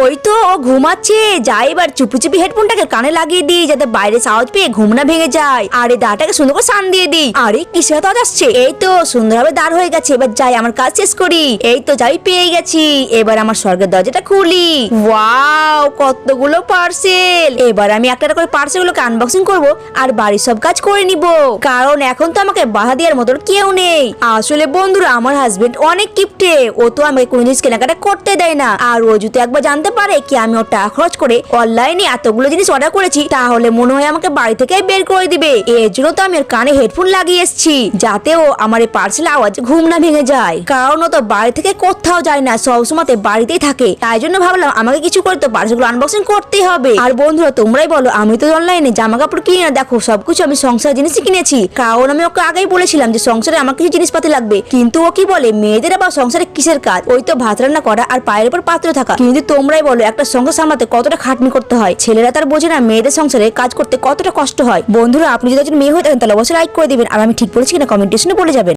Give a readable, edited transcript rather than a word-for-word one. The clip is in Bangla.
ওই তো ও ঘুমাচ্ছে, যাই এবার চুপি চুপি হেডফোনটাকে কানে লাগিয়ে দিই যাতে বাইরে আওয়াজ পেয়ে ঘুম না ভেঙে যায়। আর এই দাঁড়াটাকে সুন্দর করে সান দিয়ে দিই। আরে কিসের আওয়াজ আসছে? এই তো সুন্দরভাবে দাঁড় হয়ে গেছে, এবার যাই আমার কাজ শেষ করি। এই তো যাই পেয়ে গেছি, এবার আমার স্বর্গের দরজাটা খুলি। ওয়াও কতগুলো পার্সেল! এবার আমি একটা করে পার্সেল গুলোকে আনবক্সিং করবো আর বাড়ির সব কাজ করে নিব, কারণ এখন তো আমাকে বাধা দেওয়ার মতো কেউ নেই। আসলে বন্ধুরা আমার হাজবেন্ড অনেক কিপটে, ও তো আমাকে কোনো জিনিস কেনাকাটা করতে দেয় না। আর ও যদি একবার জানতে পারে কি আমি ওর টাকা খরচ করে অনলাইনে এতগুলো জিনিস অর্ডার করেছি, তাহলে মনে হয় আমাকে বাড়ি থেকে বের করে দিবে। এর জন্য তো আমি ওর কানে হেডফোন লাগিয়ে এসেছি, যাতে ও আমার এই পার্সেল আওয়াজ ঘুম না ভেঙে যায়। কারণ ও তো বাড়ি থেকে কোথাও যায় না, সবসময় বাড়িতেই থাকে। তাই জন্য ভাবলাম আমাকে কিছু করে তো পার্সেলগুলো আনবক্সিং করতেই হবে। আর বন্ধুরা তোমরাই বলো, আমি তো অনলাইনে জামা কাপড় কিনে না, দেখো সবকিছু আমি সংসার জিনিসই কিনেছি। কারণ আমি ওকে আগেই বলেছিলাম যে সংসারে আমার কিছু জিনিসপাতি লাগবে, কিন্তু ও কি বলে মেয়েদের আবার সংসারে কিসের কাজ, ওই তো ভাত রান্না করা আর পায়ের উপর পাত্র থাকা। কিন্তু তোমরাই বলো একটা সংসার সামলাতে কতটা খাটনি করতে হয়, ছেলেরা তার বোঝে না মেয়েদের সংসারে কাজ করতে কতটা কষ্ট হয়। বন্ধুরা আপনি যদি একজন মেয়ে হয়ে থাকেন তাহলে অবশ্যই লাইক করে দিবেন, আর আমি ঠিক বলেছি কিনা কমেন্ট সেকশনে বলে যাবেন।